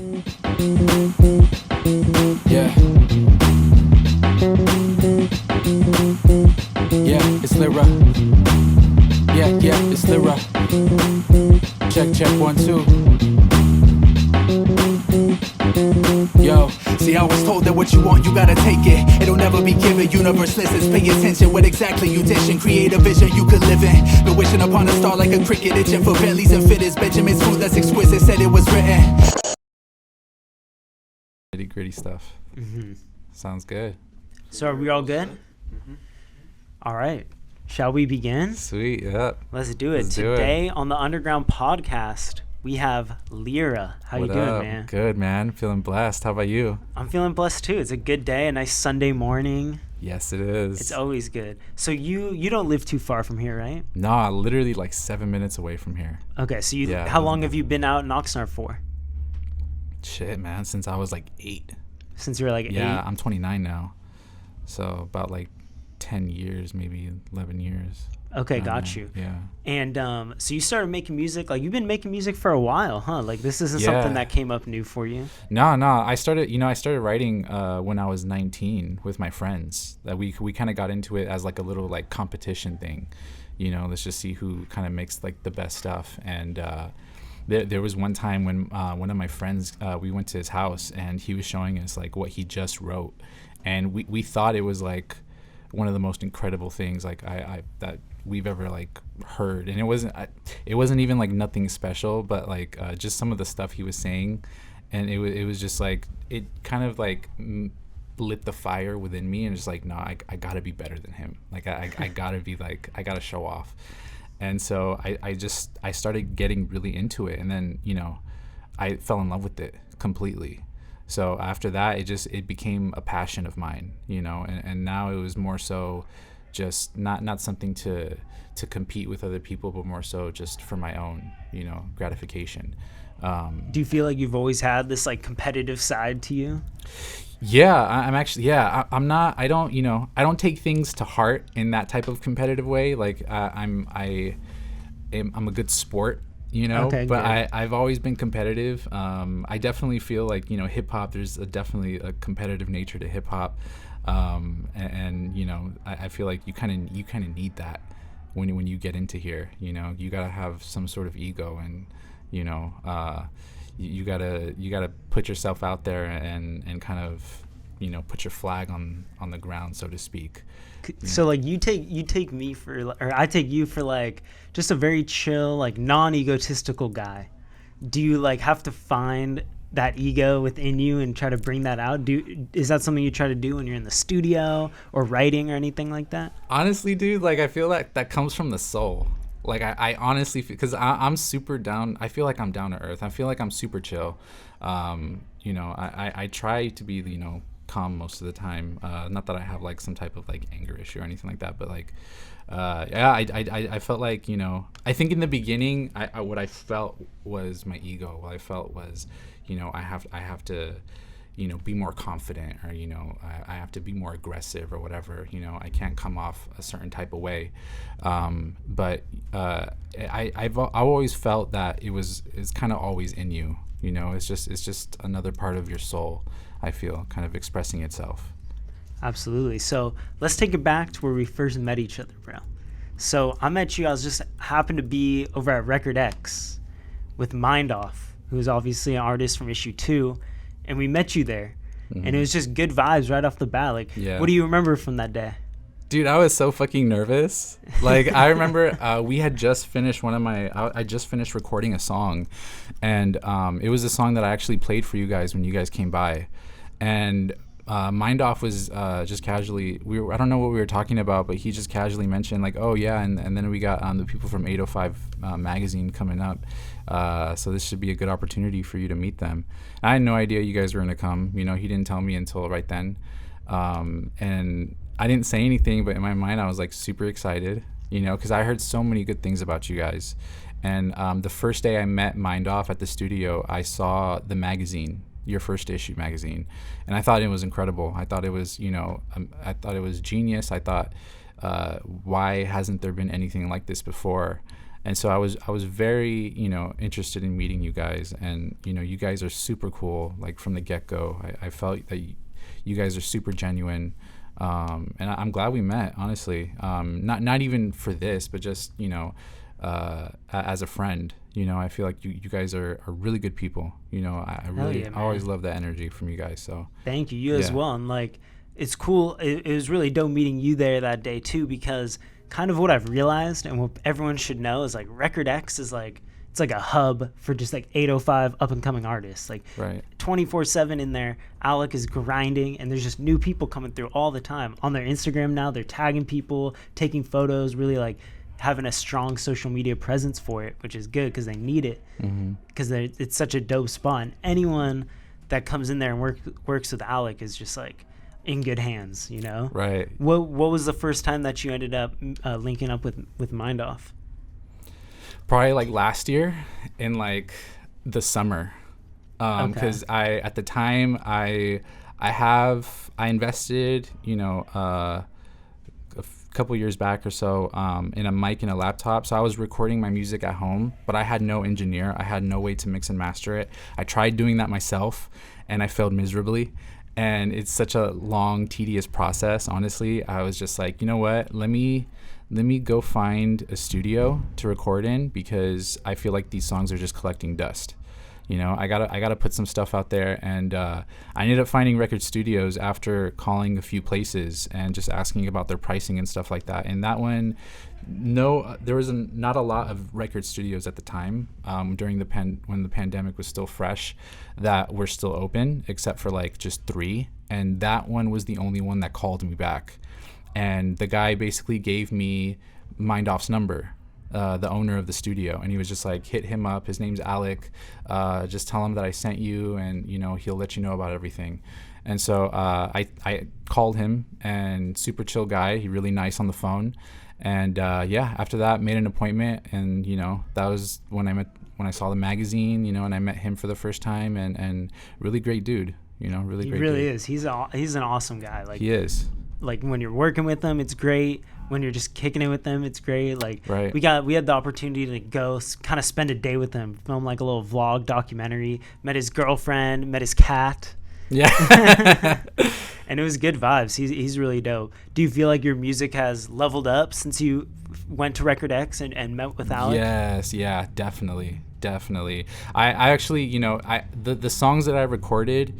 Yeah. Yeah, it's L.I.R.A. Yeah, it's L.I.R.A. Check 1 2. Yo, see, I was told that what you want, you gotta take it. It'll never be given. Universe listens, pay attention. What exactly you dishing? Create a vision you could live in. Been wishing upon a star like a cricket, itching for Bentleys and fitteds. Benjamin's food that's exquisite, said it was written. Nitty gritty stuff. Sounds good. So are we all good? All right. Shall we begin? Sweet, yeah. Let's do it. Let's do Today on the Underground Podcast, we have L.I.R.A. How you What doing, up? man? Good, man. Feeling blessed. How about you? I'm feeling blessed too. It's a good day, a nice Sunday morning. Yes, it is. It's always good. So you don't live too far from here, right? Nah, literally like 7 minutes away from here. Okay, so Yeah, how long have you been out in Oxnard for? Shit, man, since I was like 8. Since you were like 8? Yeah, I'm 29 now. So about like 10 years, maybe 11 years. Okay, I got don't know. you. Yeah. And so you started making music, like you've been making music for a while, huh? Like this isn't Yeah. something that came up new for you? No, I started writing when I was 19 with my friends. That we kind of got into it as like a little like competition thing. Let's just see who kind of makes like the best stuff. And there was one time when one of my friends, we went to his house and he was showing us like what he just wrote. And we thought it was like one of the most incredible things like I that we've ever like heard. And it wasn't even like nothing special, but like just some of the stuff he was saying. And it was just like, it kind of like lit the fire within me and just like, no, I gotta be better than him. Like I gotta be like, I gotta show off. And so I started getting really into it. And then, I fell in love with it completely. So after that, it became a passion of mine, and now it was more so just not something to compete with other people, but more so just for my own, gratification. Do you feel like you've always had this like competitive side to you? Yeah, I'm actually, I'm not, I don't take things to heart in that type of competitive way. Like I'm a good sport, Okay, but good. I've always been competitive. I definitely feel like, hip hop, there's definitely a competitive nature to hip hop. And I feel like you kind of need that when you get into here, you gotta have some sort of ego and, you gotta put yourself out there and kind of, put your flag on the ground, so to speak. So like you take me for, or I take you for like just a very chill, like non-egotistical guy. Do you like have to find that ego within you and try to bring that out? Is that something you try to do when you're in the studio or writing or anything like that? Honestly, dude, like I feel like that comes from the soul. Like I honestly feel, because I'm super down. I feel like I'm down to earth. I feel like I'm super chill. I try to be, calm most of the time. Not that I have like some type of like anger issue or anything like that, but like, I felt like, I think in the beginning, what I felt was my ego. What I felt was, I have to, be more confident, or, I have to be more aggressive or whatever, I can't come off a certain type of way. But I've always felt that it's kind of always in you, it's just another part of your soul, I feel, kind of expressing itself. Absolutely. So let's take it back to where we first met each other, bro. So I met you, I was just happened to be over at Record X with Mind Off, who is obviously an artist from issue 2. And we met you there, and it was just good vibes right off the bat. Like, Yeah. What do you remember from that day? Dude, I was so fucking nervous. Like, I remember we had just finished I just finished recording a song, and it was a song that I actually played for you guys when you guys came by. And Mind Off was just casually, I don't know what we were talking about, but he just casually mentioned like, oh yeah, and then we got the people from 805 magazine coming up. So this should be a good opportunity for you to meet them. I had no idea you guys were gonna come. He didn't tell me until right then. And I didn't say anything, but in my mind I was like super excited, because I heard so many good things about you guys. And the first day I met Mind Off at the studio, I saw the magazine, your first issue magazine, and I thought it was incredible. I thought it was, I thought it was genius. I thought, why hasn't there been anything like this before? And so I was very, interested in meeting you guys, and you guys are super cool. Like from the get-go, I felt that you guys are super genuine, and I'm glad we met. Honestly, not even for this, but just as a friend. I feel like you guys are really good people. I really I always love that energy from you guys. So thank you. You as well. And like, it's cool. It was really dope meeting you there that day too, because kind of what I've realized and what everyone should know is like Record X is like, it's like a hub for just like 805 up and coming artists, like 24/7 in there. Alec is grinding, and there's just new people coming through all the time on their Instagram now. They're tagging people, taking photos, really like having a strong social media presence for it, which is good because they need it, because it's such a dope spot. And anyone that comes in there and works with Alec is just like in good hands, Right. What was the first time that you ended up linking up with Mind Off? Probably like last year in like the summer, because at the time I invested a couple years back or so in a mic and a laptop. So I was recording my music at home, but I had no engineer. I had no way to mix and master it. I tried doing that myself, and I failed miserably. And it's such a long, tedious process. Honestly, I was just like, you know what? Let me go find a studio to record in, because I feel like these songs are just collecting dust. I gotta put some stuff out there. And I ended up finding record studios after calling a few places and just asking about their pricing and stuff like that. And that one, there was not a lot of record studios at the time during when the pandemic was still fresh that were still open, except for like just 3. And that one was the only one that called me back. And the guy basically gave me Mind Off's number, the owner of the studio, and he was just like, hit him up. His name's Alec. Just tell him that I sent you, and he'll let you know about everything. And so I called him, and super chill guy. He really nice on the phone. And after that, made an appointment, and that was when I saw the magazine, and I met him for the first time, and really great dude. Really great. He really dude. is. He's an awesome guy. Like, he is. Like when you're working with them, it's great. When you're just kicking it with them, it's great. Like we had the opportunity to go kind of spend a day with him, film like a little vlog documentary. Met his girlfriend, met his cat. Yeah. And it was good vibes. He's really dope. Do you feel like your music has leveled up since you went to Record X and met with Alec? Yes, yeah, definitely. I actually, the songs that I recorded,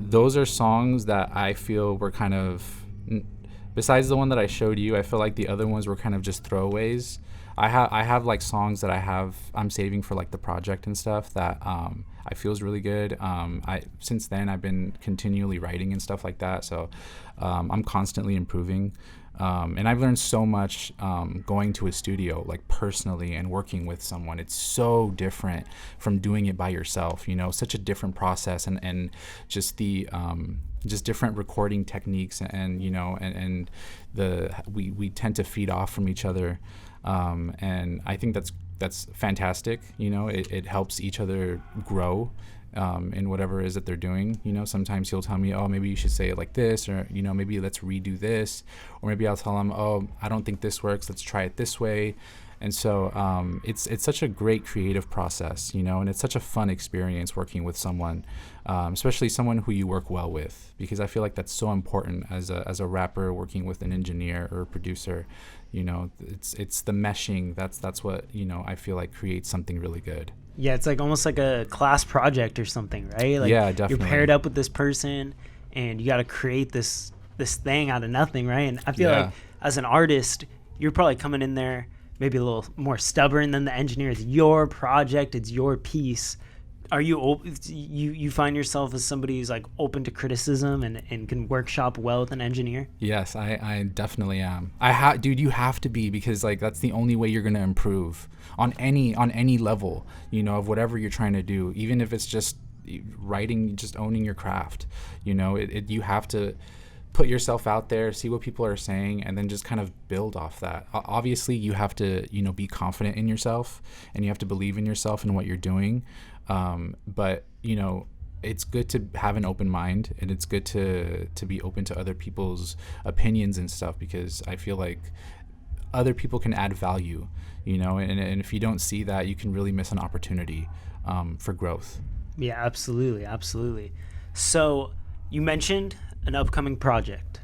those are songs that I feel were kind of, besides the one that I showed you, I feel like the other ones were kind of just throwaways. I have like songs that I'm saving for like the project and stuff that I feel is really good. Since then I've been continually writing and stuff like that, so I'm constantly improving. And I've learned so much going to a studio, like personally, and working with someone. It's so different from doing it by yourself, such a different process, and just the just different recording techniques, and we tend to feed off from each other, and I think that's fantastic. It helps each other grow in whatever it is that they're doing. Sometimes he'll tell me, oh, maybe you should say it like this, or maybe let's redo this, or maybe I'll tell him, oh, I don't think this works, let's try it this way. And so it's such a great creative process, and it's such a fun experience working with someone, especially someone who you work well with, because I feel like that's so important as a rapper working with an engineer or a producer. It's the meshing that's what I feel like creates something really good. Yeah, it's like almost like a class project or something, right? Like, yeah, definitely. You're paired up with this person, and you got to create this thing out of nothing, right? And I feel like as an artist, you're probably coming in there maybe a little more stubborn than the engineer. It's your project, it's your piece. Are you find yourself as somebody who's like open to criticism and can workshop well with an engineer? Yes, I definitely am. Dude, you have to be, because like that's the only way you're gonna improve on any level, of whatever you're trying to do. Even if it's just writing, just owning your craft, you have to put yourself out there, see what people are saying, and then just kind of build off that. Obviously, you have to, be confident in yourself, and you have to believe in yourself and what you're doing. But, it's good to have an open mind, and it's good to be open to other people's opinions and stuff, because I feel like other people can add value, and if you don't see that, you can really miss an opportunity for growth. Yeah, absolutely. So you mentioned an upcoming project,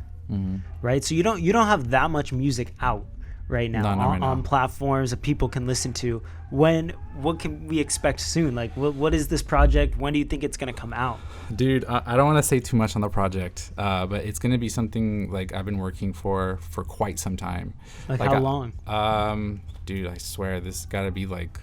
right? So you don't have that much music out right now on platforms that people can listen to. What can we expect soon? Like, what is this project? When do you think it's going to come out? Dude, I don't want to say too much on the project, but it's going to be something like I've been working for quite some time. Like how long? Dude, I swear this got to be like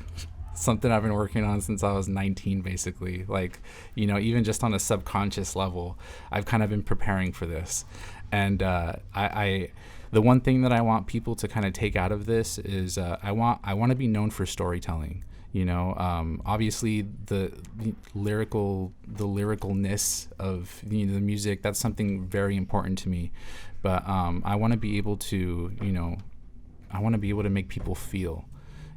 something I've been working on since I was 19, basically. Like, even just on a subconscious level, I've kind of been preparing for this. And the one thing that I want people to kind of take out of this is I want to be known for storytelling. Obviously the lyricalness of the music, that's something very important to me. But I want to be able to, make people feel,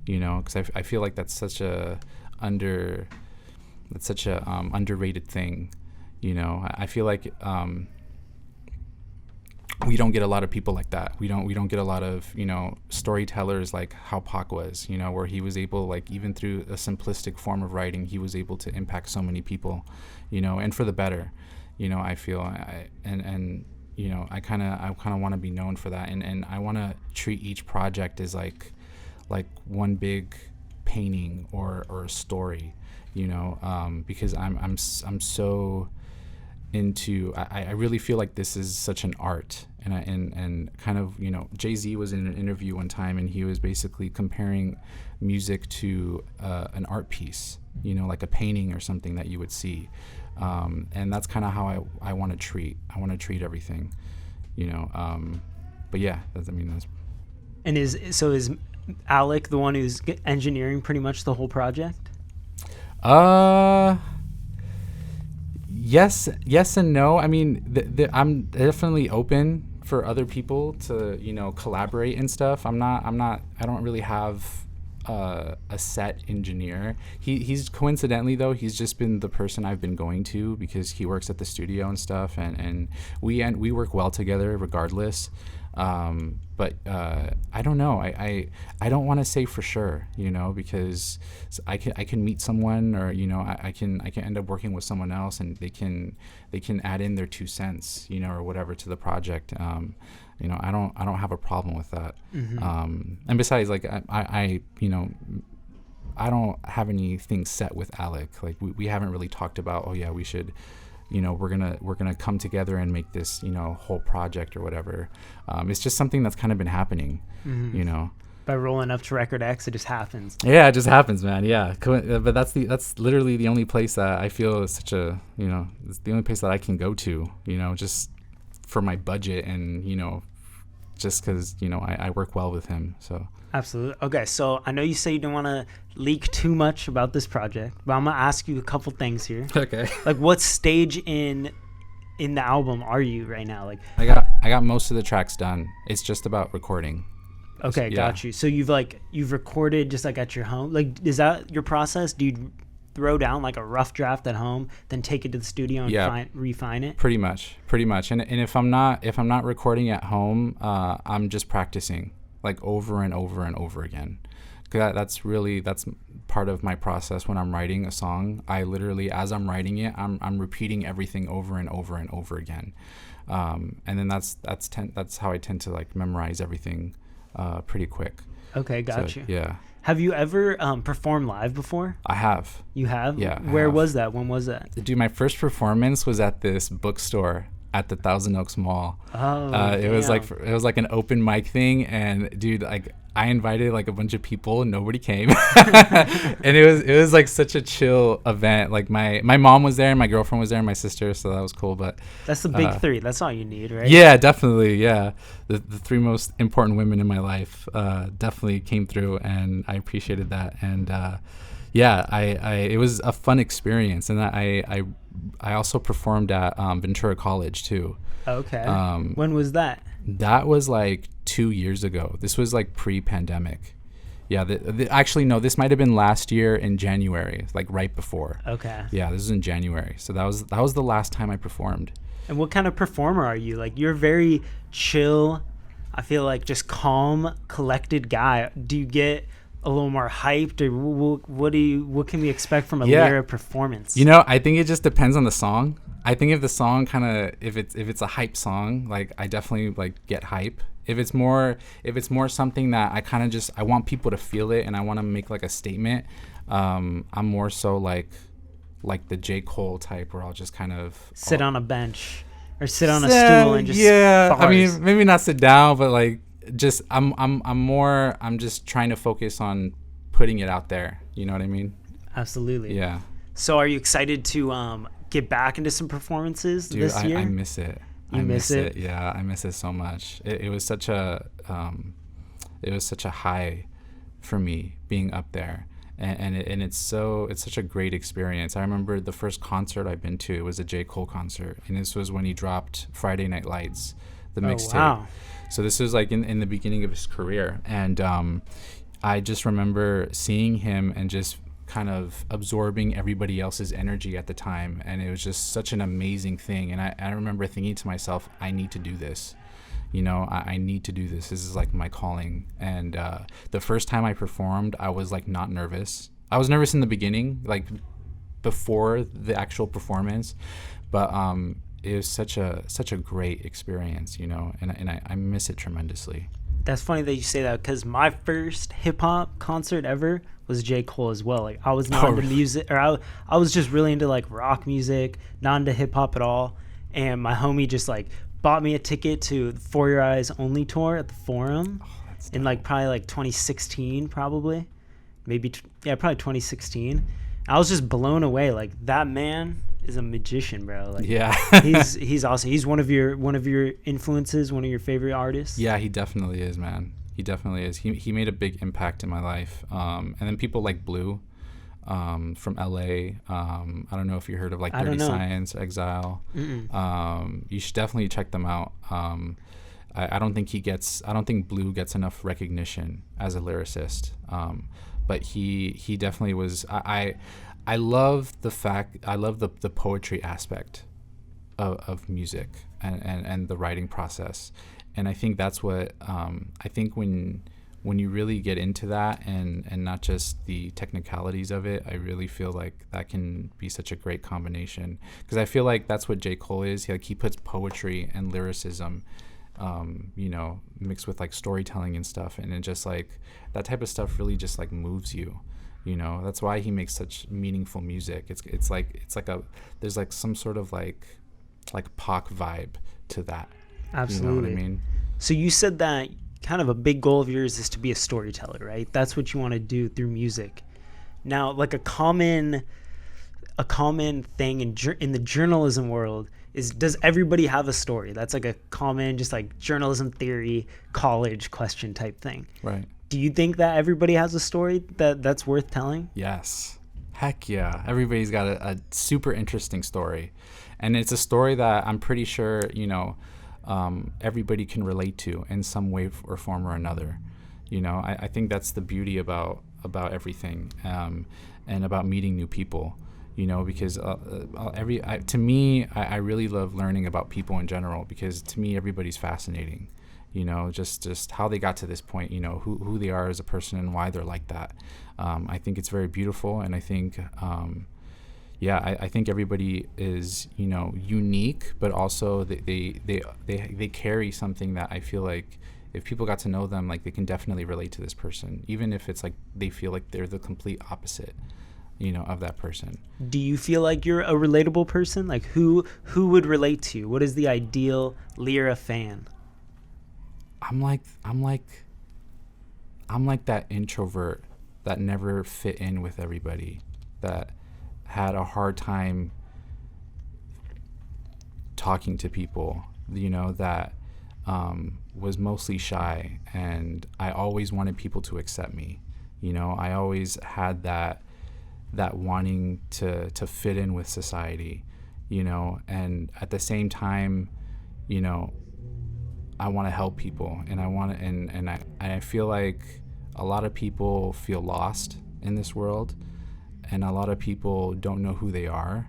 because I feel like that's such a underrated thing. I feel like we don't get a lot of people like that. We don't get a lot of, storytellers like how Pac was, where he was able, like, even through a simplistic form of writing, he was able to impact so many people, and for the better, I feel. I kind of want to be known for that. And I want to treat each project as like one big painting or a story, because I'm so into, I really feel like this is such an art, and kind of, Jay-Z was in an interview one time, and he was basically comparing music to an art piece, like a painting or something that you would see, and that's kind of how I want to treat everything, but yeah, that's. And is Alec the one who's engineering pretty much the whole project? Yes and no. I mean, I'm definitely open for other people to, collaborate and stuff. I don't really have a set engineer. He's coincidentally, though, he's just been the person I've been going to because he works at the studio and stuff, and we work well together regardless. But I don't know. I don't want to say for sure, because I can meet someone, or I can end up working with someone else, and they can add in their 2 cents, or whatever to the project. I don't have a problem with that. And besides, like, I don't have anything set with Alec. Like, we haven't really talked about, oh yeah, we should, we're gonna come together and make this, whole project or whatever. It's just something that's kind of been happening, By rolling up to Record X, it just happens. Yeah, it just happens, man. Yeah, but that's literally the only place that I feel is such a, it's the only place that I can go to, just for my budget, and just because I work well with him. So absolutely. Okay, so I know you say you don't want to leak too much about this project, but I'm gonna ask you a couple things here. Okay. Like, what stage in the album are you right now? Like, I got most of the tracks done. It's just about recording. Okay, yeah. Got you. So you've recorded just like at your home. Like, is that your process? Do you throw down like a rough draft at home, then take it to the studio and refine it? Pretty much. And if I'm not recording at home, I'm just practicing, like, over and over and over again. That's part of my process when I'm writing a song. I literally, as I'm writing it, I'm repeating everything over and over and over again, and then that's how I tend to, like, memorize everything pretty quick. Okay, got you. Yeah. Have you ever performed live before? I have. You have? Yeah. Where was that? When was that? Dude, my first performance was at this bookstore at the Thousand Oaks Mall. It was like an open mic thing, and dude, like, I invited like a bunch of people and nobody came. And it was like such a chill event. Like, my mom was there, and my girlfriend was there, and my sister, so that was cool. But that's the big three. That's all you need, right? Yeah, definitely. Yeah, the three most important women in my life definitely came through, and I appreciated that. And yeah, it was a fun experience, and I also performed at Ventura College too. Okay. When was that? That was like 2 years ago. This was like pre-pandemic. Yeah. Actually, no. This might have been last year in January, like right before. Okay. Yeah, this was in January. So that was the last time I performed. And what kind of performer are you? Like, you're very chill. I feel like just calm, collected guy. Do you get a little more hyped, or what can we expect from a L.I.R.A performance? You know, I think it just depends on the song. I think if the song kind of if it's a hype song, like I definitely like get hype. If it's more something that I kind of just I want people to feel it and I want to make like a statement, I'm more so like the J. Cole type where I'll just kind of sit on a bench or sit on a stool and just bars. I mean, bars. maybe not sit down, but like just I'm just trying to focus on putting it out there. You know what I mean? Absolutely. Yeah. So are you excited to get back into some performances this year? I miss it. You miss it? Yeah, I miss it so much. It was such a high for me being up there, and it's such a great experience. I remember the first concert I've been to, it was a J. Cole concert, and this was when he dropped Friday Night Lights, the mixtape. Wow. So this was like in the beginning of his career, and I just remember seeing him and just kind of absorbing everybody else's energy at the time, and it was just such an amazing thing. And I remember thinking to myself, I need to do this. You know, I need to do this. This is like my calling. And the first time I performed, I was like not nervous. I was nervous in the beginning, like before the actual performance, but it was such a great experience, you know, and I miss it tremendously. That's funny that you say that, because my first hip hop concert ever was J. Cole as well. Like I was not into music, or I was just really into like rock music, not into hip hop at all. And my homie just like bought me a ticket to the For Your Eyes Only tour at the Forum in like probably like 2016, probably, probably 2016. I was just blown away. Like that man is a magician, bro. Like yeah, he's awesome. He's one of your influences, one of your favorite artists. Yeah, he definitely is, man. He definitely is. He made a big impact in my life. And then people like Blue from L.A. I don't know if you heard of like Dirty Science, Exile. You should definitely check them out. I don't think Blue gets enough recognition as a lyricist. But he definitely was. I love the poetry aspect of music and the writing process. And I think that's what I think when you really get into that and not just the technicalities of it, I really feel like that can be such a great combination. Because I feel like that's what J. Cole is. He puts poetry and lyricism, you know, mixed with like storytelling and stuff. And it just like that type of stuff really just like moves you. You know, that's why he makes such meaningful music. It's like there's like some sort of like Pac vibe to that. Absolutely. You know what I mean? So you said that kind of a big goal of yours is to be a storyteller, right? That's what you want to do through music. Now, like a common thing in the journalism world is, does everybody have a story? That's like a common, just like journalism theory, college question type thing. Right. Do you think that everybody has a story that's worth telling? Yes. Heck yeah. Everybody's got a super interesting story. And it's a story that I'm pretty sure, you know, everybody can relate to in some way or form or another. You know, I think that's the beauty about everything, and about meeting new people, you know, because to me, I really love learning about people in general, because to me, everybody's fascinating. You know, just how they got to this point, you know, who they are as a person and why they're like that. I think it's very beautiful. And I think, I think everybody is, you know, unique, but also they carry something that I feel like if people got to know them, like they can definitely relate to this person, even if it's like they feel like they're the complete opposite, you know, of that person. Do you feel like you're a relatable person? Like who would relate to you? What is the ideal L.I.R.A fan? I'm like that introvert that never fit in with everybody, that had a hard time talking to people, you know, that was mostly shy, and I always wanted people to accept me. You know, I always had that wanting to fit in with society, you know, and at the same time, you know, I want to help people, and I feel like a lot of people feel lost in this world, and a lot of people don't know who they are,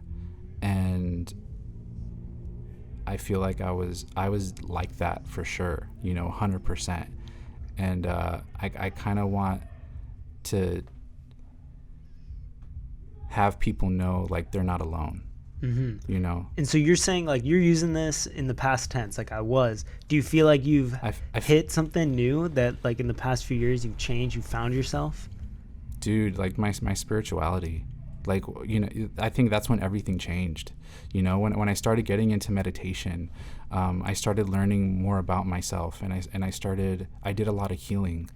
and I feel like I was like that for sure, 100%. And I kind of want to have people know like they're not alone. And so you're saying like you're using this in the past tense, like I was. Do you feel like you've hit something new that like in the past few years you've changed, you found yourself? Dude, like my spirituality, like, I think that's when everything changed. When I started getting into meditation, I started learning more about myself, and I did a lot of healing.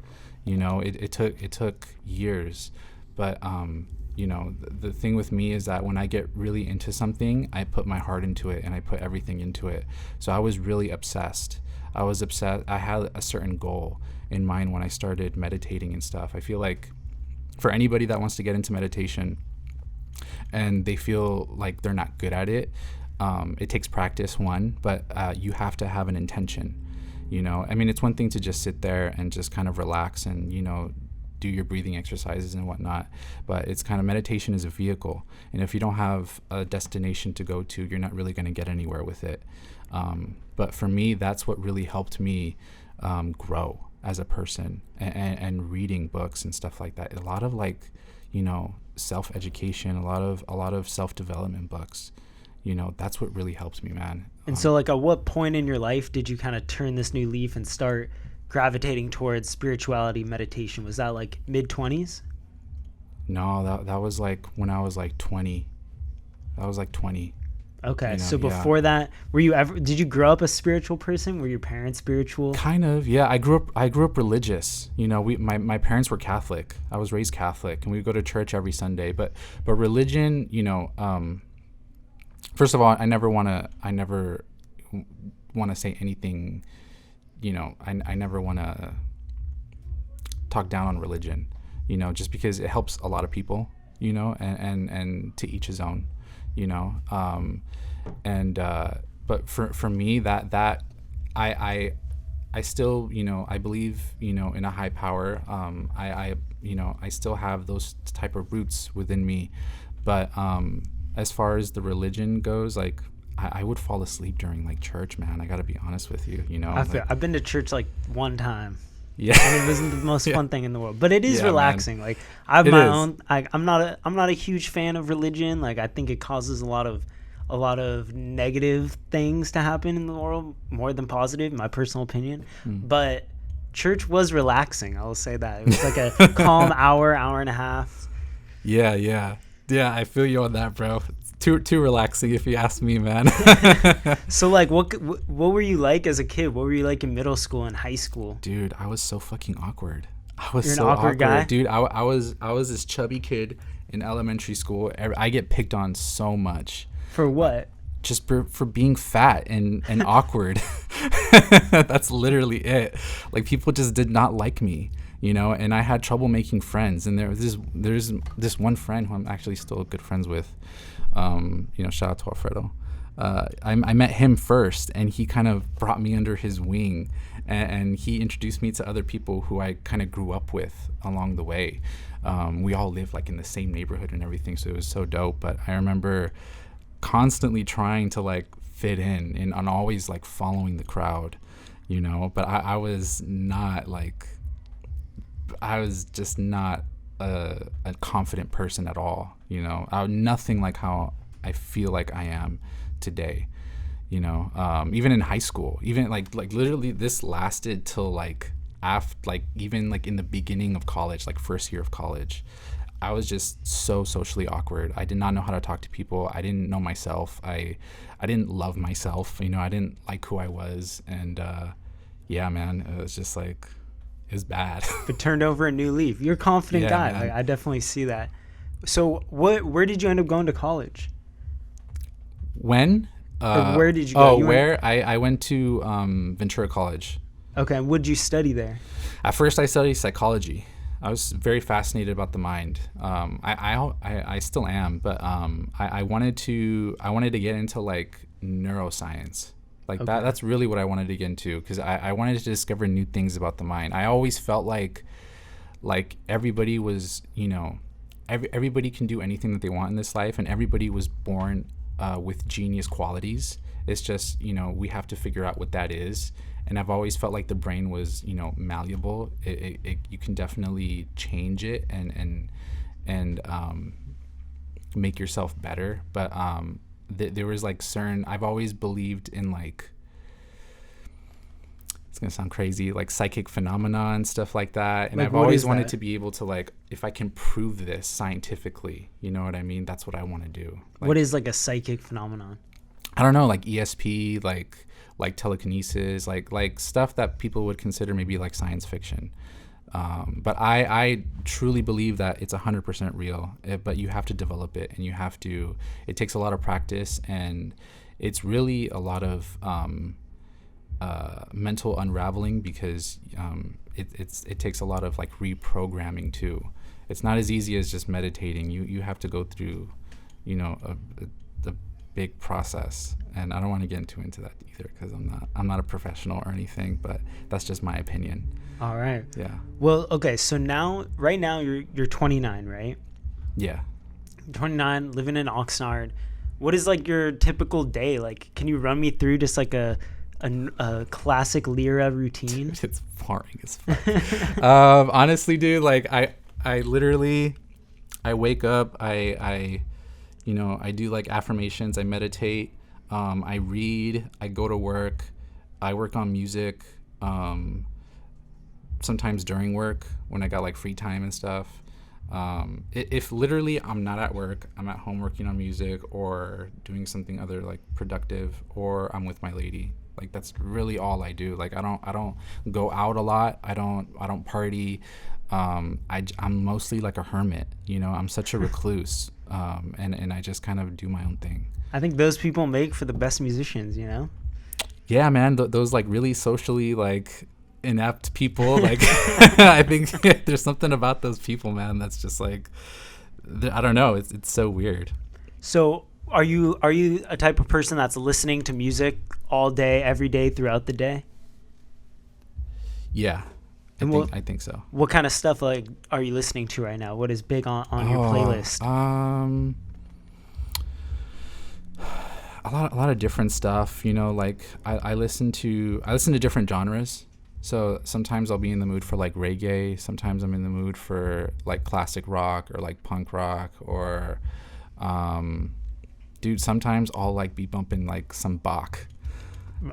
It took years, but the thing with me is that when I get really into something, I put my heart into it and I put everything into it. So I was really obsessed. I had a certain goal in mind when I started meditating and stuff. I feel like for anybody that wants to get into meditation and they feel like they're not good at it, it takes practice, one, but you have to have an intention. It's one thing to just sit there and just kind of relax and, do your breathing exercises and whatnot, but it's kind of, meditation is a vehicle, and if you don't have a destination to go to, you're not really going to get anywhere with it. But for me, that's what really helped me grow as a person, and reading books and stuff like that. A lot of self-education, a lot of self-development books. That's what really helps me, man. And so like at what point in your life did you kind of turn this new leaf and start gravitating towards spirituality, meditation? Was that like mid-20s? No, that was like when I was like 20. I was like 20. Okay, so before that, did you grow up a spiritual person? Were your parents spiritual? Kind of, yeah. I grew up religious. My parents were Catholic. I was raised Catholic, and we would go to church every Sunday. But religion, first of all, I never want to say anything. I never want to talk down on religion, just because it helps a lot of people, and to each his own, but for me, that I still, I believe, in a high power. I still have those type of roots within me, but as far as the religion goes, like, I would fall asleep during like church, man. I gotta be honest with you. I've been to church like one time. Yeah, and it wasn't the most fun thing in the world, but it is relaxing. Man. Like I have my own. I'm not a huge fan of religion. Like I think it causes a lot of negative things to happen in the world, more than positive, in my personal opinion. But church was relaxing. I will say that it was like a calm hour and a half. Yeah. I feel you on that, bro. Too relaxing, if you ask me, man. So like what were you like as a kid? What were you like in middle school and high school? Dude, I was so fucking awkward. You're so an awkward guy? Dude. I was this chubby kid in elementary school. I get picked on so much. For what? Just for being fat and awkward. That's literally it. Like, people just did not like me, and I had trouble making friends. And there's this one friend who I'm actually still good friends with. Shout out to Alfredo. I met him first, and he kind of brought me under his wing, and he introduced me to other people who I kind of grew up with along the way. We all lived like in the same neighborhood and everything, so it was so dope. But I remember constantly trying to like fit in and always like following the crowd, but I was not like, I was just not a confident person at all. Nothing like how I feel like I am today. Even in high school, even like literally this lasted till like even like in the beginning of college, like first year of college. I was just so socially awkward. I did not know how to talk to people. I didn't know myself. I didn't love myself. I didn't like who I was. And yeah, man, it was just like, it was bad. But turned over a new leaf. You're a confident guy. Like, I definitely see that. So where did you end up going to college? When? Where did you go? I went to Ventura College. Okay, and what did you study there? At first, I studied psychology. I was very fascinated about the mind. I still am, but I wanted to get into like neuroscience. Like that's really what I wanted to get into, because I wanted to discover new things about the mind. I always felt like everybody was, everybody can do anything that they want in this life, and everybody was born with genius qualities. It's just, we have to figure out what that is. And I've always felt like the brain was, malleable. You can definitely change it and make yourself better. But there was like certain, I've always believed in like, it's gonna sound crazy, like psychic phenomena and stuff like that. And like, I've always wanted to be able to like, if I can prove this scientifically, you know what I mean? That's what I want to do. Like, what is like a psychic phenomenon? I don't know, like ESP, like telekinesis, like stuff that people would consider maybe like science fiction. But I truly believe that it's 100% real, but you have to develop it, and it takes a lot of practice, and it's really a lot of mental unraveling, because it takes a lot of like reprogramming too. It's not as easy as just meditating. You have to go through, a big process, and I don't want to get into that either, because I'm not a professional or anything, but that's just my opinion. All right. Yeah. Well, okay, so right now you're 29, right? Yeah. 29, living in Oxnard. What is like your typical day? Like, can you run me through just like a classic L.I.R.A routine? It's boring as fuck. Honestly, dude, like I literally, I wake up, I do like affirmations, I meditate, I read, I go to work, I work on music, sometimes during work when I got like free time and stuff. If literally I'm not at work, I'm at home working on music or doing something other like productive, or I'm with my lady. Like that's really all I do. Like I don't go out a lot. I don't party. I'm mostly like a hermit. I'm such a recluse. And I just kind of do my own thing. I think those people make for the best musicians, Yeah, man. Those like really socially like inept people. Like I think there's something about those people, man, that's just like, I don't know. It's so weird. So are you a type of person that's listening to music all day, every day, throughout the day? Yeah. I think so. What kind of stuff like are you listening to right now? What is big on your playlist? A lot of different stuff. Like I listen to different genres. So sometimes I'll be in the mood for like reggae. Sometimes I'm in the mood for like classic rock or like punk rock, or dude, sometimes I'll like be bumping like some Bach.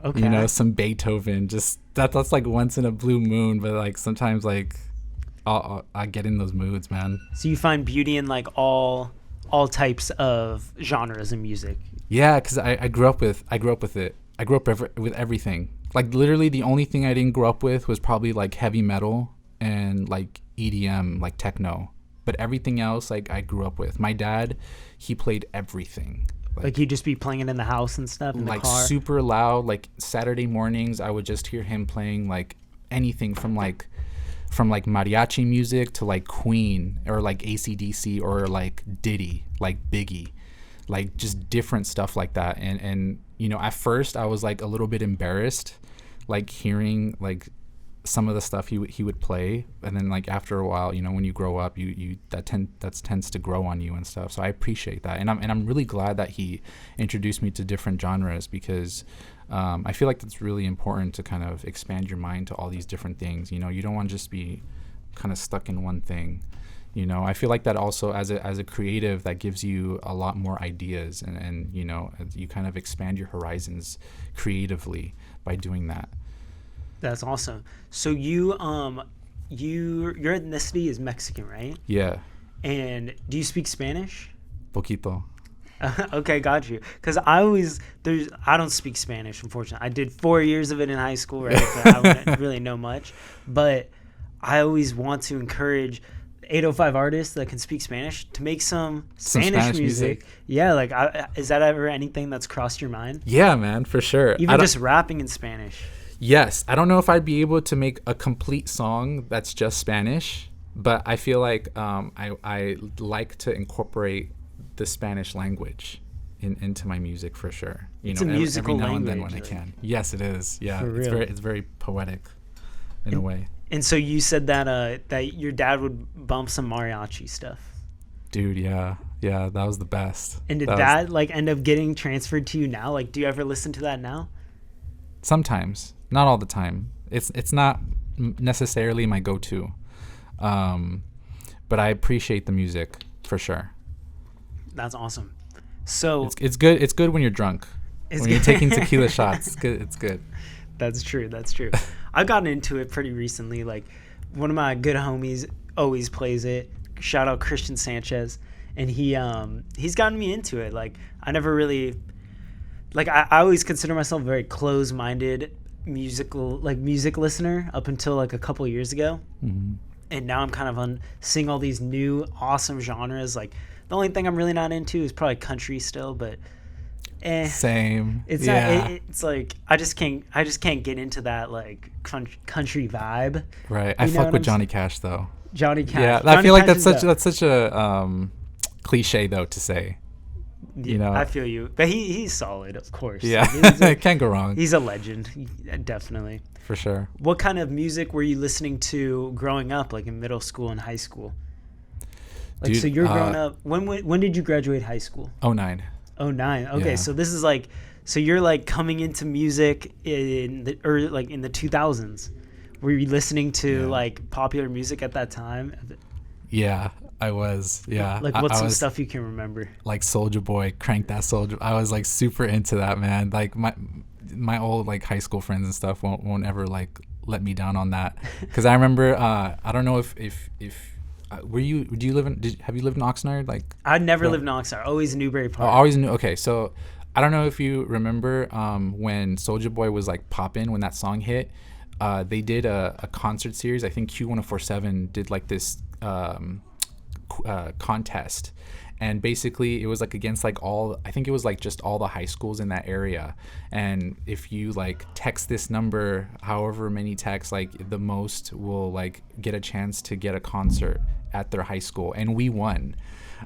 Okay. Some Beethoven, just that's like once in a blue moon, but like sometimes like I get in those moods, man. So you find beauty in like all types of genres of music. Yeah, because I grew up with it. I grew up with everything. Like literally the only thing I didn't grow up with was probably like heavy metal and like EDM, like techno. But everything else like I grew up with. My dad, he played everything. Like he'd just be playing it in the house and stuff, in the car? Like super loud. Like Saturday mornings, I would just hear him playing like anything from mariachi music to like Queen or like AC/DC or like Diddy, like Biggie, like just different stuff like that. And at first I was like a little bit embarrassed, like hearing like some of the stuff he would play, and then like after a while, when you grow up, that tends to grow on you and stuff. So I appreciate that, and I'm really glad that he introduced me to different genres, because I feel like that's really important to kind of expand your mind to all these different things. You don't want to just be kind of stuck in one thing. I feel like that also as a creative, that gives you a lot more ideas, and you kind of expand your horizons creatively by doing that. That's awesome. So your ethnicity is Mexican, right? Yeah. And do you speak Spanish? Poquito. Okay, got you. Because I don't speak Spanish, unfortunately. I did 4 years of it in high school, right? But I wouldn't really know much. But I always want to encourage 805 artists that can speak Spanish to make some Spanish music. Yeah, like is that ever anything that's crossed your mind? Yeah, man, for sure. Even just rapping in Spanish. Yes. I don't know if I'd be able to make a complete song that's just Spanish, but I feel like I like to incorporate the Spanish language into my music for sure. It's a musical every now language, and then when I can. Yes, it is. Yeah, for it's very poetic in a way. And so you said that that your dad would bump some mariachi stuff. Dude, yeah. Yeah, that was the best. And did that like end up getting transferred to you now? Like, do you ever listen to that now? Sometimes, not all the time. It's not necessarily my go-to, but I appreciate the music for sure. That's awesome. So it's good. It's good when you're drunk. When you're taking tequila shots, it's good. That's true. I've gotten into it pretty recently. Like, one of my good homies always plays it. Shout out Christian Sanchez, and he's gotten me into it. Like, I never really, like, I always consider myself a very close-minded music listener up until like a couple years ago, and now I'm kind of seeing all these new awesome genres. Like, the only thing I'm really not into is probably country still, but. Same. It's not. It's like I just can't get into that like country vibe. Right. I fuck with Johnny Cash though. Johnny Cash. Yeah, I feel like that's such a cliche though to say. You know. I feel you, but he's solid, of course. Yeah. Can't go wrong. He's a legend, definitely. For sure. What kind of music were you listening to growing up, like in middle school and high school? Like, dude, so you're growing up. When did you graduate high school? 2009. 2009. Okay, yeah. So this is like, so you're like coming into music in the in the 2000s. Were you listening to like popular music at that time? Yeah, I was. Yeah. Like, what's some stuff you can remember? Like Soulja Boy, Crank That Soulja. I was like super into that, man. Like my old like high school friends and stuff won't ever like let me down on that. Because I remember, I don't know if have you lived in Oxnard? Like, I never lived in Oxnard. Always Newbury Park. Oh, always new. Okay, so I don't know if you remember when Soulja Boy was like poppin', when that song hit. They did a concert series. I think Q1047 did like this contest, and basically it was like against like I think it was like just all the high schools in that area. And if you like text this number, however many texts, like the most will like get a chance to get a concert at their high school. And we won.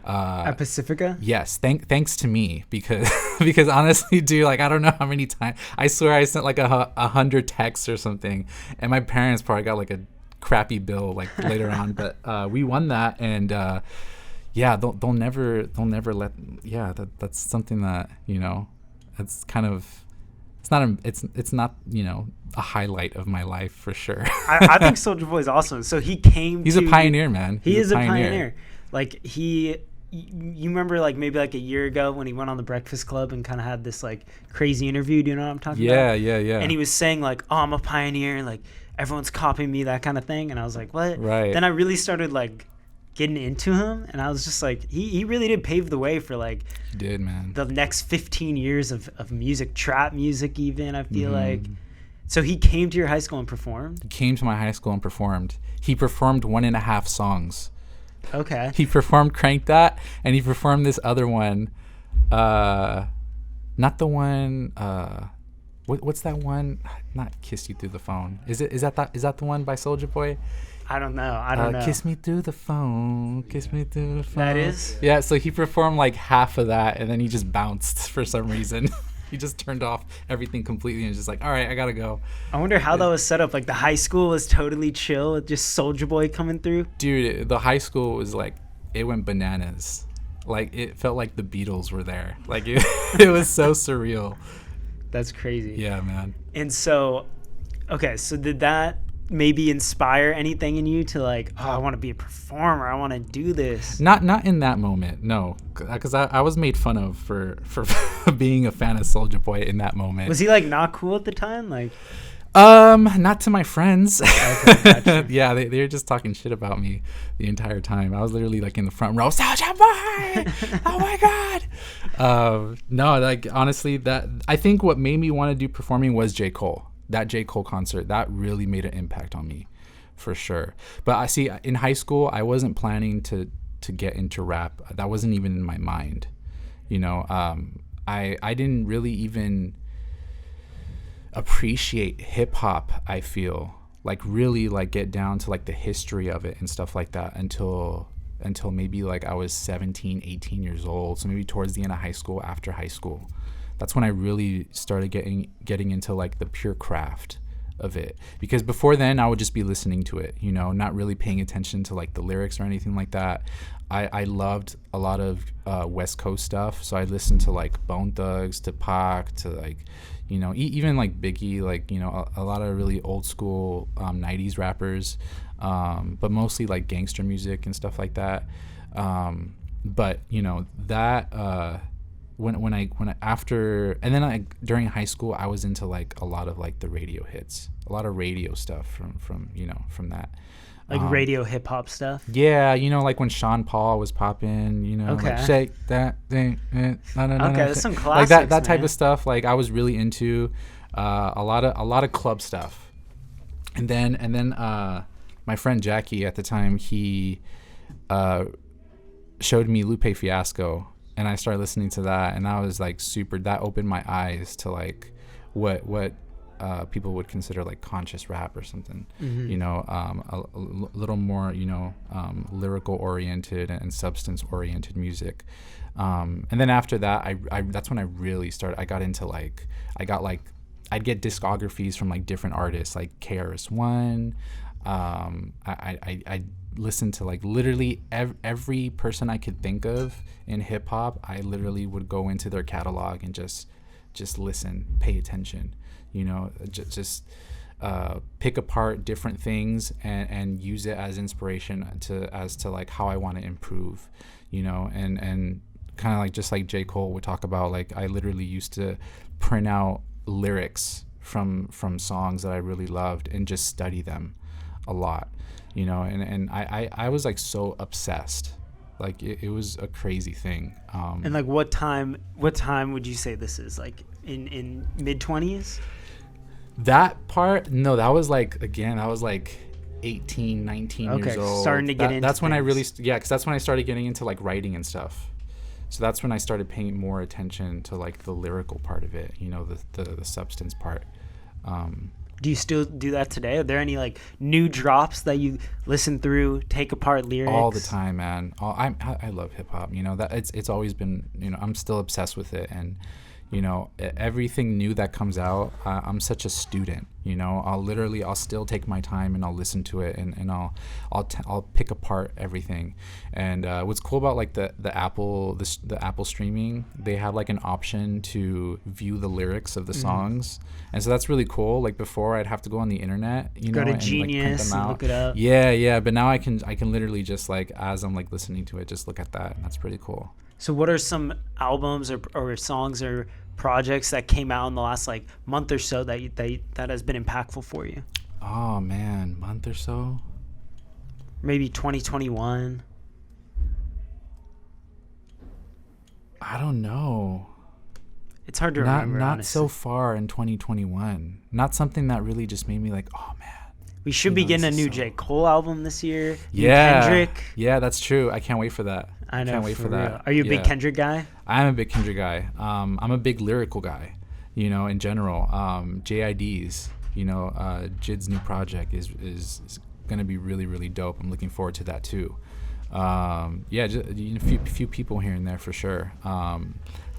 At Pacifica? Yes, thanks to me, because honestly, dude, like I don't know how many times, I swear I sent like 100 texts or something, and my parents probably got like a crappy bill like later on, but we won that. And yeah, they'll never let, yeah, that's something that, you know, it's kind of, it's not you know, a highlight of my life for sure. I think Soulja Boy is awesome. So he's a pioneer, man. He is a pioneer. Like, you remember like maybe like a year ago when he went on the Breakfast Club and kind of had this like crazy interview. Do you know what I'm talking about? Yeah. And he was saying like, oh, I'm a pioneer, like everyone's copying me, that kind of thing. And I was like, what? Right. Then I really started like getting into him, and I was just like, he really did pave the way for like, he did, man, the next 15 years of music, trap music even, I feel like. So he came to your high school and performed? He came to my high school and performed. He performed 1.5 songs. Okay. He performed Crank That, and he performed this other one, not the one, what's that one? Not Kiss You Through the Phone. Is that the one by Soulja Boy? I don't know. Kiss me through the phone. Kiss me through the phone. That is? Yeah, so he performed like half of that, and then he just bounced for some reason. He just turned off everything completely and was just like, all right, I gotta go. I wonder how that was set up. Like, the high school was totally chill with just Soulja Boy coming through? Dude, the high school was like, it went bananas. Like, it felt like the Beatles were there. Like, it was so surreal. That's crazy. Yeah, man. And so, okay, so did that maybe inspire anything in you to like, oh, I want to be a performer, I want to do this? Not in that moment, no, because I was made fun of for being a fan of Soulja Boy in that moment. Was he like not cool at the time? Like, not to my friends. Okay, gotcha. Yeah, they were just talking shit about me the entire time. I was literally like in the front row, Soulja Boy, oh my god. No, like honestly, that I think what made me want to do performing was J. Cole. That J. Cole concert, that really made an impact on me, for sure. But I see, in high school, I wasn't planning to get into rap. That wasn't even in my mind, you know. I didn't really even appreciate hip hop. I feel like really like get down to like the history of it and stuff like that until maybe like I was 17, 18 years old. So maybe towards the end of high school, after high school. That's when I really started getting into like the pure craft of it, because before then I would just be listening to it, you know, not really paying attention to like the lyrics or anything like that. I loved a lot of West Coast stuff, so I listened to like Bone Thugs, to Pac, to like, you know, even like Biggie, like, you know, a lot of really old school 90s rappers, but mostly like gangster music and stuff like that. But you know that when I after, and then during high school I was into like a lot of like the radio hits, a lot of radio stuff from you know, from that. Like radio hip hop stuff. Yeah, you know, like when Sean Paul was popping, you know, like shake that thing. Okay, that's some classics, like that type of stuff. Like I was really into a lot of club stuff. And then my friend Jackie at the time, he showed me Lupe Fiasco, and I started listening to that, and I was like that opened my eyes to like what people would consider like conscious rap or something, you know, a little more, you know, lyrical oriented and substance oriented music. And then after that, I that's when I really started. I got into like, I'd get discographies from like different artists, like KRS-One. I listened to like literally every person I could think of in hip hop. I literally would go into their catalog and just listen, pay attention. You know, just pick apart different things and use it as inspiration as to like how I want to improve, you know, and kind of like just like J. Cole would talk about, like I literally used to print out lyrics from songs that I really loved and just study them a lot, you know, and I was like so obsessed. Like it was a crazy thing. And like what time would you say this is, like in mid-20s? That part, no, that was like, again, I was like 18, 19 years old. Starting to get into that's when things. I really, because that's when I started getting into like writing and stuff. So that's when I started paying more attention to like the lyrical part of it, you know, the substance part. Do you still do that today? Are there any like new drops that you listen through, take apart lyrics? All the time, man. I love hip hop, you know, that it's always been, you know, I'm still obsessed with it. And you know, everything new that comes out, I'm such a student, you know, I'll still take my time and I'll listen to it, and I'll pick apart everything. And what's cool about like the Apple streaming, they have like an option to view the lyrics of the songs, and so that's really cool. Like before, I'd have to go on the internet, you know, to and Genius like print them out. and look it up. Yeah, but now I can literally just like, as I'm like listening to it, just look at that, and that's pretty cool. So what are some albums or songs or projects that came out in the last like month or so that has been impactful for you? Oh man, month or so? Maybe 2021. I don't know. It's hard to remember. Not honestly. so far in 2021. Not something that really just made me like, oh man. We should be getting a new J. Cole album this year. Yeah. New Kendrick. Yeah, that's true. I can't wait for that. I know. Can't wait for that. Real. Are you a big Kendrick guy? I'm a big Kendrick guy. I'm a big lyrical guy, you know, in general. JID's, you know, Jid's new project is going to be really, really dope. I'm looking forward to that too. Yeah, just, you know, few people here and there for sure.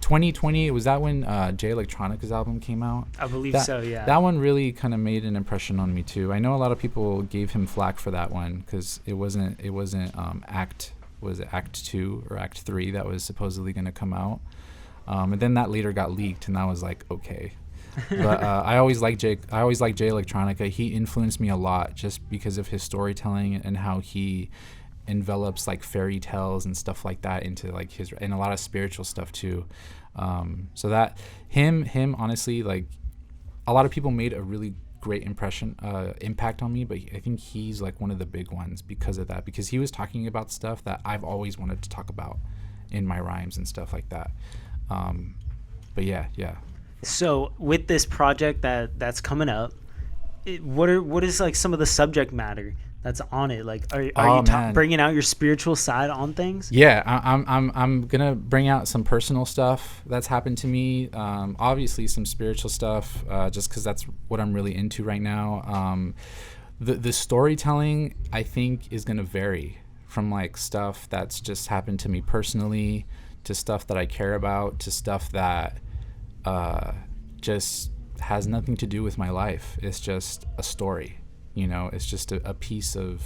2020, was that when Electronica's album came out? I believe so, yeah. That one really kind of made an impression on me too. I know a lot of people gave him flack for that one because it wasn't Act 2 or Act 3 that was supposedly going to come out, and then that later got leaked, and I was like, okay. But I always liked Jay Electronica. He influenced me a lot just because of his storytelling and how he envelops like fairy tales and stuff like that into like his, and a lot of spiritual stuff too. So that him honestly, like a lot of people made a really great impact on me, but I think he's like one of the big ones because of that, because he was talking about stuff that I've always wanted to talk about in my rhymes and stuff like that. But yeah. So with this project that's coming up, what is like some of the subject matter that's on it? Like, are you bringing out your spiritual side on things? Yeah, I'm gonna bring out some personal stuff that's happened to me. Obviously, some spiritual stuff, just because that's what I'm really into right now. The storytelling, I think, is gonna vary from like stuff that's just happened to me personally, to stuff that I care about, to stuff that just has nothing to do with my life. It's just a story, you know. It's just a piece of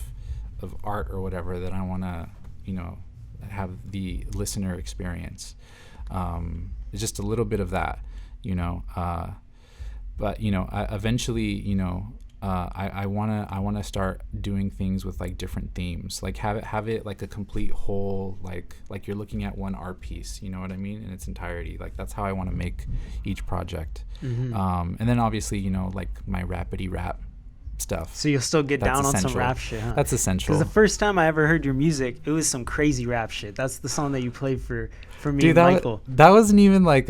art or whatever that I want to, you know, have the listener experience. It's just a little bit of that, you know. But you know, eventually, you know, I wanna start doing things with like different themes, like have it like a complete whole, like you're looking at one art piece, you know what I mean, in its entirety. Like that's how I want to make each project. And then obviously, you know, like my rapidy rap stuff. So you'll still get down on some rap shit, huh? That's essential. Because the first time I ever heard your music, it was some crazy rap shit. That's the song that you played for me. Dude, and Michael. That wasn't even like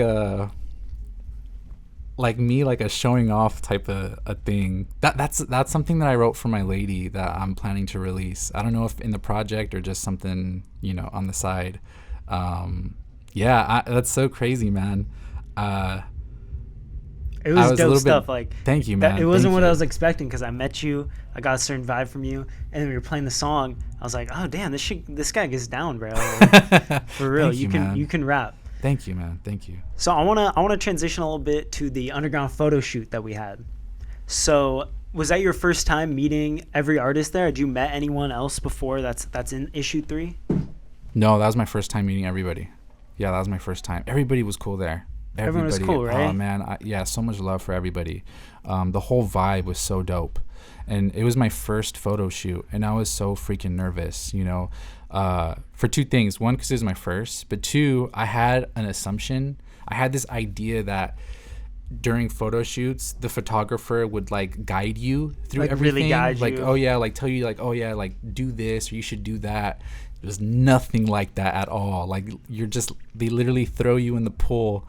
me like a showing off type of a thing. That's something that I wrote for my lady that I'm planning to release. I don't know if in the project or just something, you know, on the side. That's so crazy, man. It was dope stuff. Thank you, man. It wasn't what I was expecting, because I met you, I got a certain vibe from you, and then we were playing the song. I was like, oh damn, this guy gets down, bro. Like, for real, you can rap. Thank you, man. Thank you. So I wanna transition a little bit to the underground photo shoot that we had. So was that your first time meeting every artist there? Had you met anyone else before that's in issue 3? No, that was my first time meeting everybody. Yeah, that was my first time. Everybody was cool there. Everyone was cool, right? Oh man, so much love for everybody. The whole vibe was so dope, and it was my first photo shoot, and I was so freaking nervous, you know, for 2 things. 1, because it was my first, but 2, I had an assumption. I had this idea that during photo shoots, the photographer would like guide you through like everything, really guide like you. Oh yeah, like tell you like, oh yeah, like do this or you should do that. There's nothing like that at all. Like they literally throw you in the pool,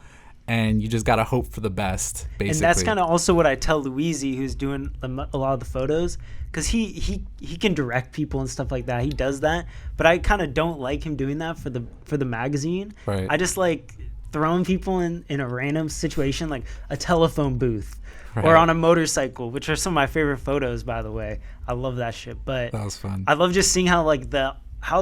and you just gotta hope for the best, basically. And that's kind of also what I tell Louisi, who's doing a lot of the photos, because he can direct people and stuff like that. He does that, but I kind of don't like him doing that for the magazine. Right. I just like throwing people in a random situation, like a telephone booth, right, or on a motorcycle, which are some of my favorite photos, by the way. I love that shit. But that was fun. I love just seeing how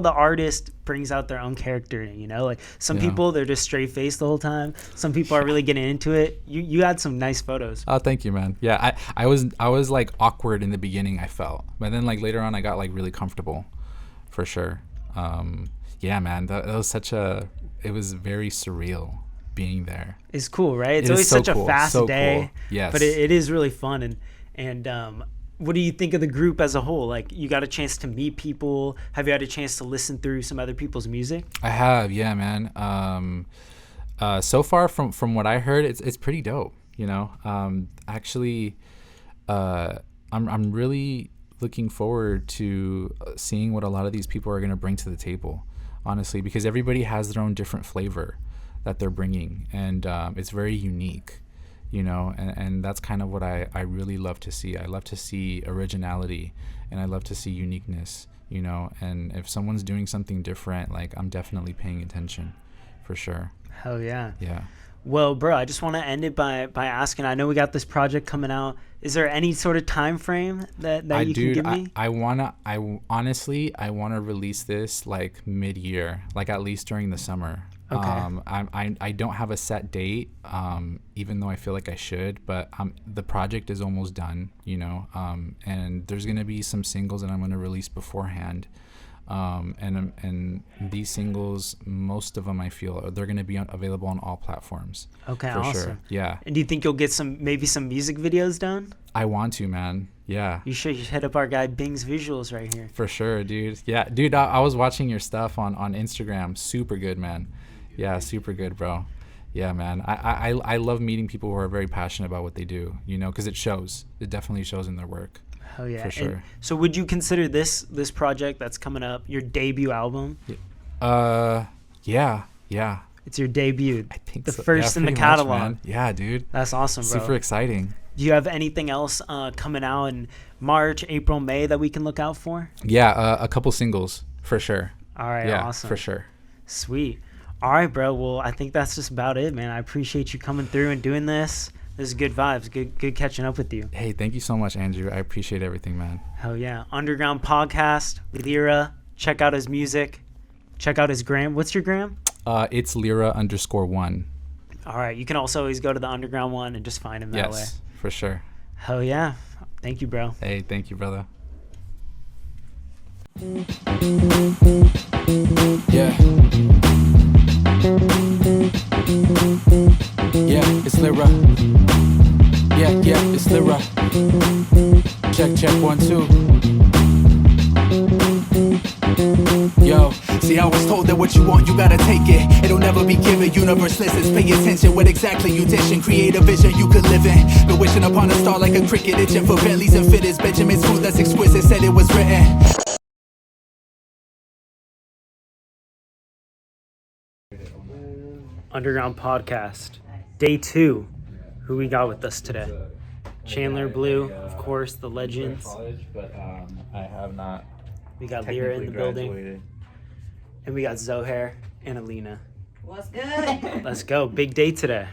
the artist brings out their own character, you know, like some people, they're just straight faced the whole time. Some people are really getting into it. You had some nice photos. Oh, thank you, man. Yeah, I was like awkward in the beginning, I felt, but then like later on I got like really comfortable, for sure. Yeah, man, that was it was very surreal being there. It's cool, right? It's always such a fast day. Cool. Yes. But it is really fun. And what do you think of the group as a whole? Like, you got a chance to meet people. Have you had a chance to listen through some other people's music? I have, yeah, man. So far from what I heard, it's pretty dope, you know. Actually, I'm really looking forward to seeing what a lot of these people are going to bring to the table, honestly, because everybody has their own different flavor that they're bringing, and it's very unique, you know, and that's kind of what I really love to see. I love to see originality, and I love to see uniqueness, you know, and if someone's doing something different, like, I'm definitely paying attention, for sure. Hell yeah. Yeah. Well, bro, I just want to end it by asking, I know we got this project coming out. Is there any sort of time frame that you can give me? I honestly want to release this like mid-year, like at least during the summer. Okay. I don't have a set date, even though I feel like I should, but the project is almost done, you know, and there's going to be some singles that I'm going to release beforehand. And these singles, most of them, I feel they're going to be available on all platforms. Okay, for awesome. Sure. Yeah. And do you think you'll get maybe some music videos done? I want to, man. Yeah. You should hit up our guy Bing's Visuals right here. For sure, dude. Yeah, dude. I was watching your stuff on Instagram. Super good, man. Yeah, super good, bro. Yeah, man. I love meeting people who are very passionate about what they do, you know, because it shows. It definitely shows in their work. Oh yeah, for sure. And so would you consider this project that's coming up your debut album? Yeah. It's your debut. I think the so. first in the catalog. Much, yeah, dude. That's awesome, bro. Super exciting. Do you have anything else coming out in March, April, May that we can look out for? Yeah, a couple singles for sure. All right, yeah, awesome. For sure. Sweet. All right, bro. Well, I think that's just about it, man. I appreciate you coming through and doing this. This is good vibes. Good catching up with you. Hey, thank you so much, Andrew. I appreciate everything, man. Hell yeah. Underground Podcast with L.I.R.A. Check out his music. Check out his gram. What's your gram? It's L.I.R.A_1. All right. You can also always go to the underground one and just find him that way. Yes, for sure. Hell yeah. Thank you, bro. Hey, thank you, brother. Yeah. Yeah, it's L.I.R.A. Yeah, it's L.I.R.A. Check 1 2. Yo, see, I was told that what you want, you gotta take it. It'll never be given. Universe listens, pay attention. What exactly you dishing? Create a vision you could live in. Been wishing upon a star like a cricket, itching for Bentleys and fitteds. Benjamin's food that's exquisite, said it was written. Underground Podcast, Day 2. Who we got with us today? Chandler Blue, of course, the legends. College, but I have not. We got L.I.R.A in the building. And we got Zohair and Alina. What's good? Let's go. Big day today.